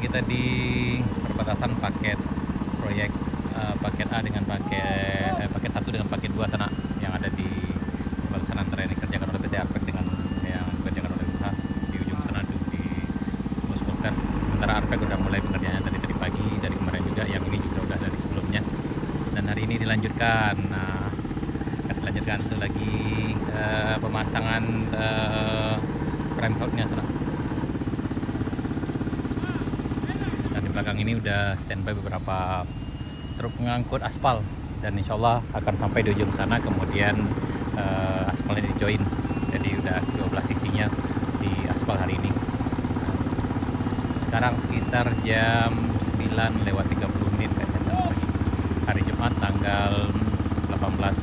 Kita di perbatasan paket proyek paket A dengan paket 1 dengan paket 2 sana yang ada di perbatasan antara yang dikerjakan oleh PT Arpek dengan yang dikerjakan oleh usaha di ujung sana tuh di Muskoker. Sementara Arpek udah mulai pengerjaannya tadi pagi, dari kemarin juga, yang ini juga udah dari sebelumnya, dan hari ini dilanjutkan. Nah, akan dilanjutkan tuh lagi pemasangan frame house-nya sana. Belakang ini udah standby beberapa truk pengangkut aspal, dan insya Allah akan sampai di ujung sana, kemudian aspalnya di join, jadi udah 12 sisinya di aspal hari ini. Sekarang sekitar jam 9:30 kayaknya, hari Jumat tanggal 18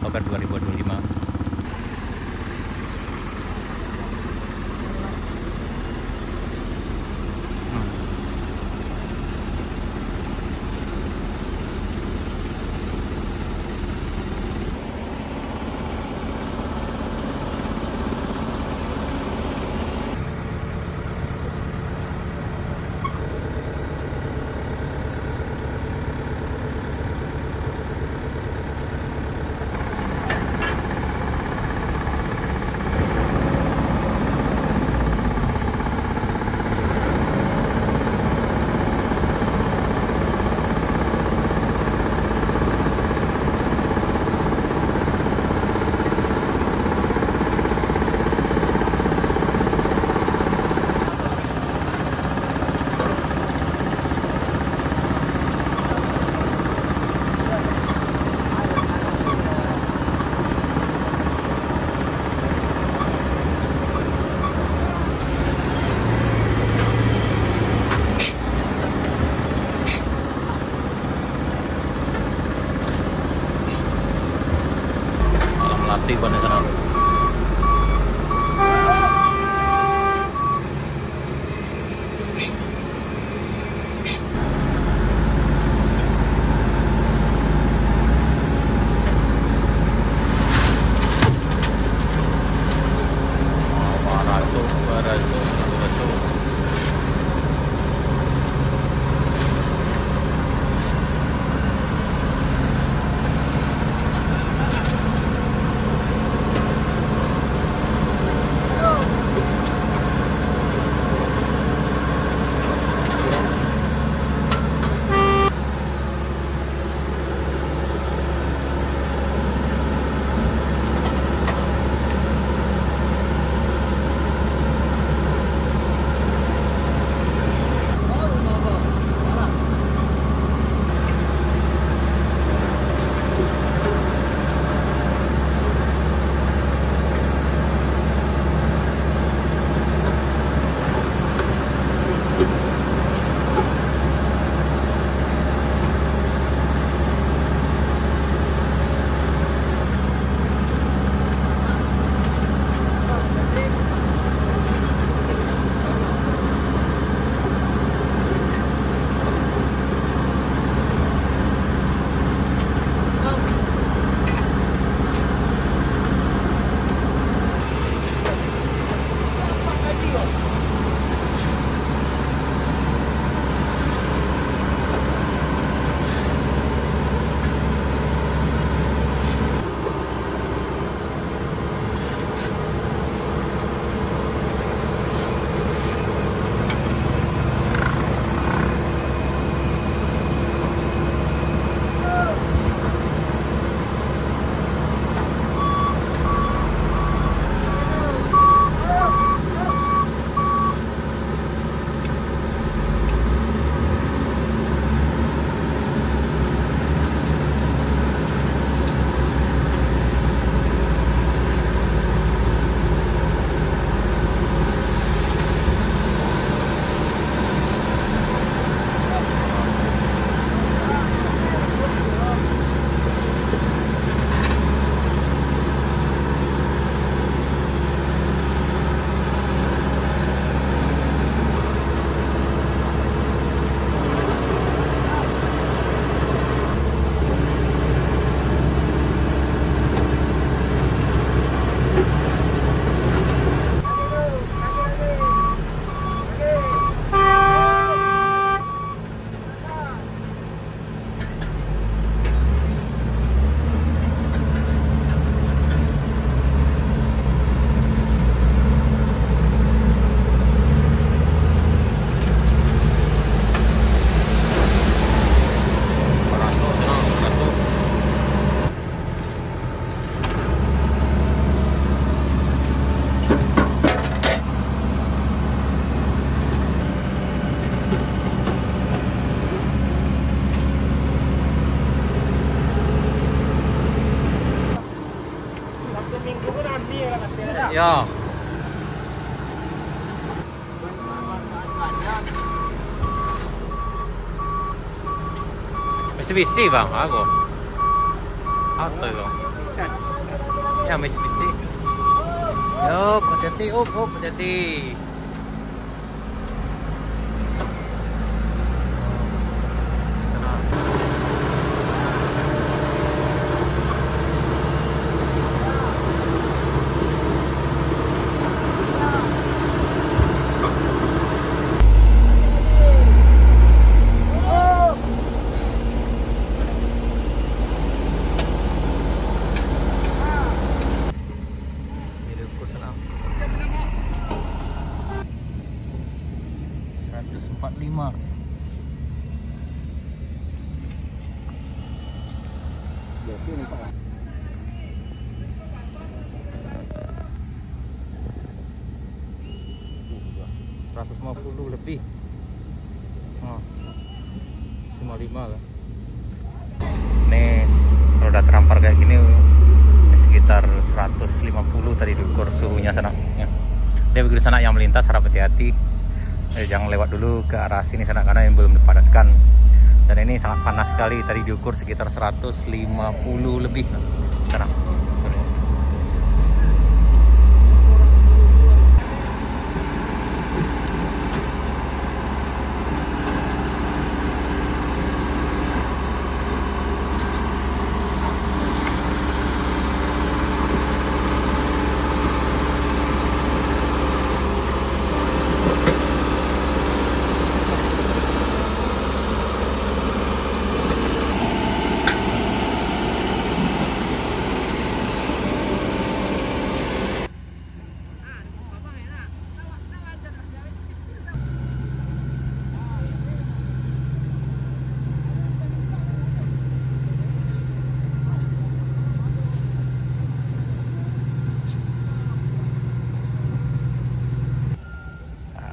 Oktober 2025. Ya. Mitsubishi bang, aku. Auto itu. Ya Mitsubishi. Yo, hati-hati, hati-hati. Lebih 55 lah. Nih kalau udah terampar kayak gini sekitar 150 tadi diukur suhunya sana ya. Dia begitu sana yang melintas harap hati-hati, jangan lewat dulu ke arah sini sana karena yang belum dipadatkan. Dan ini sangat panas sekali, tadi diukur sekitar 150 lebih sana.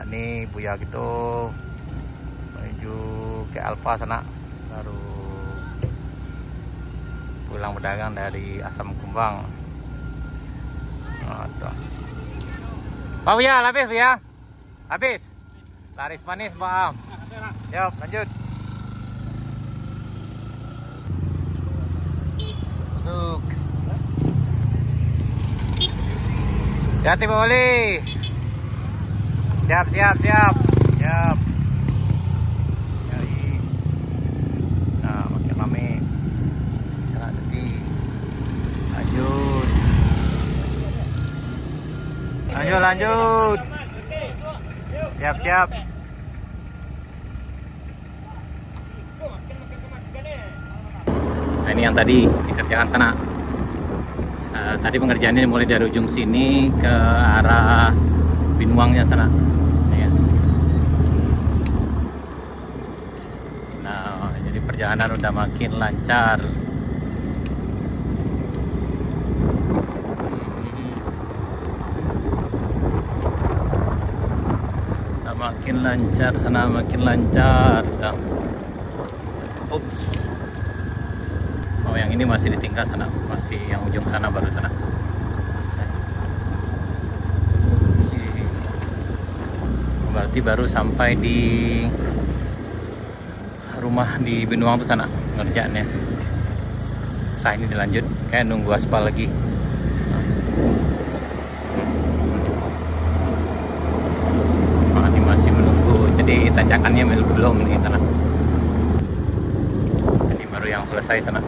Ini Buya gitu menuju ke Alfa sana, baru pulang berdagang dari Asam Kumbang. Pak Buya, habis ya? Habis? Laris manis Pak Am. Yuk lanjut. Masuk. Hati-hati Pak Oli. Siap. Nah, makin rame. Sana tadi. Lanjut. Siap. Nah, ini yang tadi dikerjakan sana. Tadi pengerjaan ini mulai dari ujung sini ke arah Binuangnya sana. Ya. Nah, jadi perjalanan udah makin lancar. Makin lancar sana, makin lancar. Ups. Oh, yang ini masih ditinggal sana, masih yang ujung sana baru sana. Berarti baru sampai di rumah di Binuang tuh sana ngerjaannya. Setelah ini dilanjut, kayak nunggu aspal lagi. Ini masih menunggu, jadi tanjakannya belum nih sana. Ini baru yang selesai sana.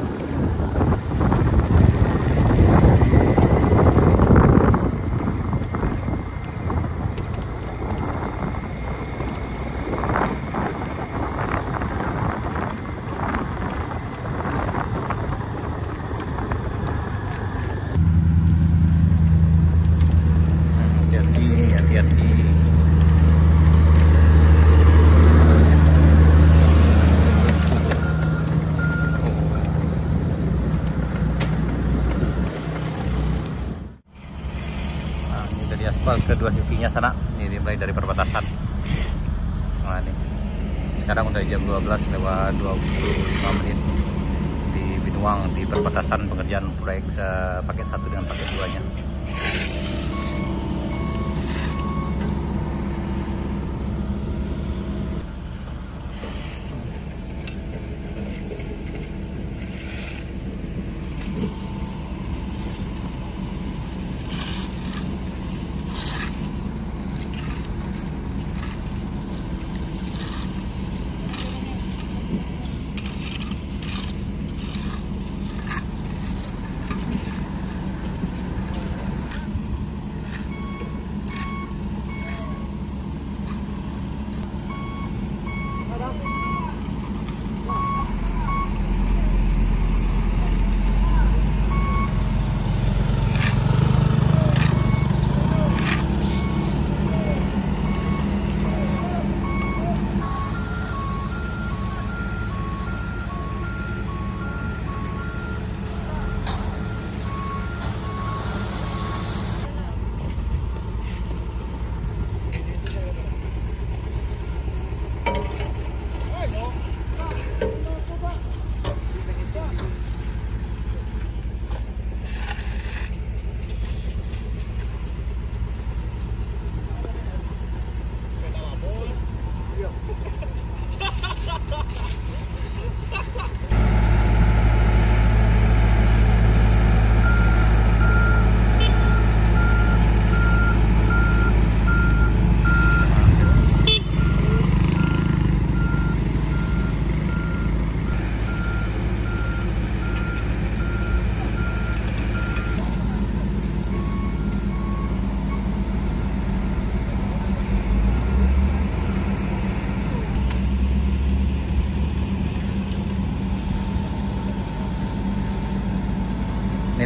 Kedua sisinya sana, ini dimulai dari perbatasan. Nah, ini sekarang udah jam 12:25 di Binuang, di perbatasan pengerjaan proyek paket 1 dengan paket 2 nya.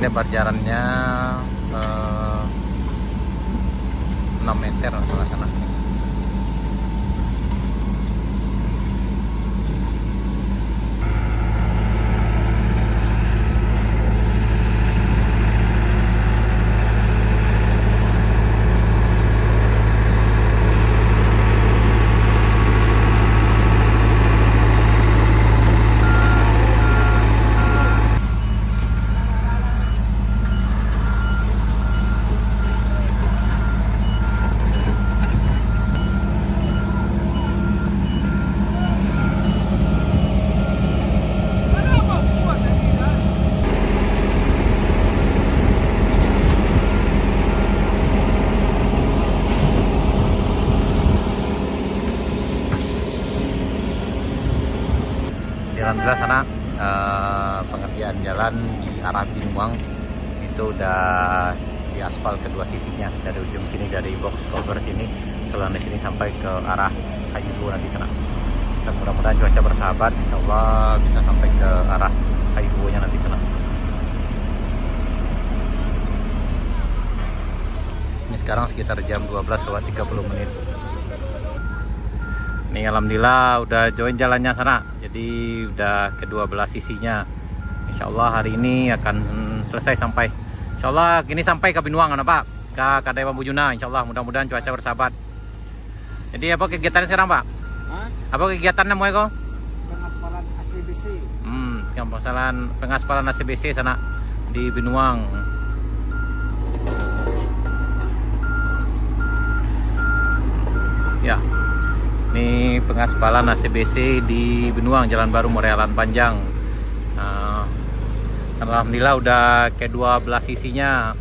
lebar jalannya 6 meter sebelah sana. Alhamdulillah sana pengerjaan jalan di arah Binuang itu udah di aspal kedua sisinya, dari ujung sini, dari box cover sini selanjutnya sini sampai ke arah Hayubu nanti sana. Dan mudah-mudahan cuaca bersahabat, insya Allah bisa sampai ke arah Hayubu nya nanti sana. Ini sekarang sekitar jam 12:30 menit. Nih alhamdulillah udah join jalannya sana, jadi udah kedua belah sisinya. Insya Allah hari ini akan selesai sampai. Insya Allah kini sampai ke Binuang, Pak, ke Kadai Bambu Juna. Insya Allah mudah-mudahan cuaca bersahabat. Jadi apa kegiatannya sekarang, Pak? Hah? Apa kegiatannya mau kok? Pengaspalan ACBC. Pengaspalan ACBC sana di Binuang. Ya. Ini pengaspalan ACBC di Binuang, Jalan Baru Morealan Panjang. Alhamdulillah udah kedua belah sisinya.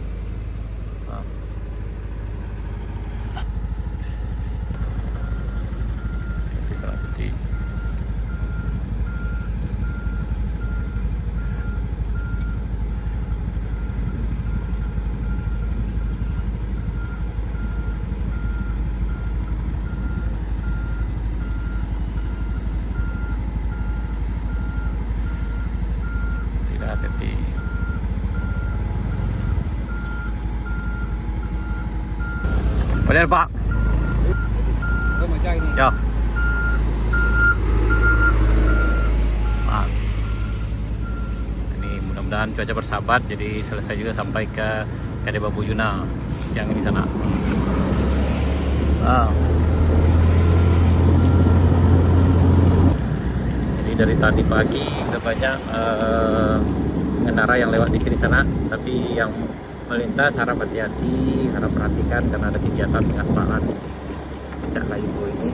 Boleh Pak? Ya. Nah, ini mudah-mudahan cuaca bersahabat, jadi selesai juga sampai ke Kadai Bambu Juna yang di sana. Jadi dari tadi pagi udah banyak pengendara yang lewat di sini sana, tapi yang melintas harap hati-hati, harap perhatikan karena ada kegiatan pengaspalan puncak Hayubu ini.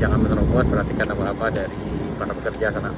Jangan menerobos, perhatikan apa-apa dari para pekerja sana.